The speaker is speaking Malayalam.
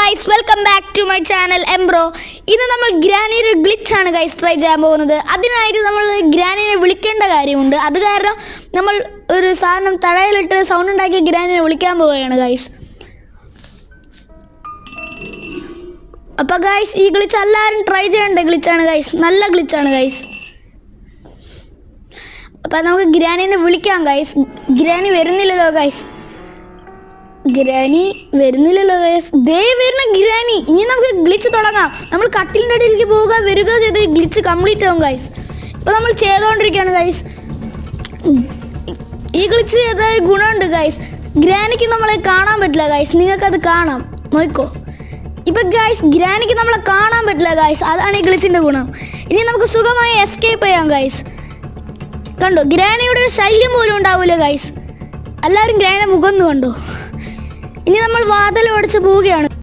Guys, welcome back to my channel എംബ്രോ. ഇന്ന് നമ്മൾ ഗ്രാനിയുടെ ഗ്ലിച്ചാണ് ഗൈസ് ട്രൈ ചെയ്യാൻ പോകുന്നത്. അതിനായിട്ട് നമ്മൾ ഗ്രാനിനെ വിളിക്കേണ്ട കാര്യമുണ്ട്. അത് കാരണം നമ്മൾ ഒരു സാധനം തടയിലിട്ട് സൗണ്ട് ഉണ്ടാക്കി ഗ്രാനിനെ വിളിക്കാൻ പോവുകയാണ് ഗൈസ്. അപ്പോൾ ഗൈസ്, ഈ ഗ്ലിച്ച് എല്ലാവരും ട്രൈ ചെയ്യേണ്ട ഗ്ലിച്ചാണ് ഗൈസ്. നല്ല ഗ്ലിച്ചാണ് ഗൈസ്. അപ്പോൾ നമുക്ക് ഗ്രാനിനെ വിളിക്കാം ഗൈസ്. ഗ്രാനി വരുന്നില്ലല്ലോ ഗൈസ്. ഗ്രാനി വരുന്നില്ലല്ലോ ഗൈസ്. ദേ വരുന്ന ഗ്രാനി. ഇനി നമുക്ക് ഗ്ലിച്ച് തുടങ്ങാം. നമ്മൾ കട്ടിലിൻ്റെ അടിയിലേക്ക് പോവുക വരിക ചെയ്ത് ഗ്ലിച്ച് കംപ്ലീറ്റ് ആവും ഗൈസ്. ഇപ്പോൾ നമ്മൾ ചെയ്തുകൊണ്ടിരിക്കുകയാണ് ഗൈസ്. ഈ ഗ്ലിച്ച് ചെയ്താൽ ഗുണമുണ്ട് ഗൈസ്. ഗ്രാനിക്ക് നമ്മളെ കാണാൻ പറ്റില്ല ഗൈസ്. നിങ്ങൾക്കത് കാണാം, നോക്കോ. ഇപ്പം ഗൈസ്, ഗ്രാനിക്ക് നമ്മളെ കാണാൻ പറ്റില്ല ഗൈസ്. അതാണ് ഈ ഗ്ലിച്ചിൻ്റെ ഗുണം. ഇനി നമുക്ക് സുഖമായി എസ്കേപ്പ് ചെയ്യാം ഗൈസ്. കണ്ടോ, ഗ്രാനിയുടെ ഒരു ശല്യം പോലും ഉണ്ടാവില്ല ഗൈസ്. എല്ലാവരും ഗ്രാനിയുടെ മുഖം കണ്ടോ. ഇനി നമ്മൾ വാതിൽ ഓടിച്ച് പോവുകയാണ്.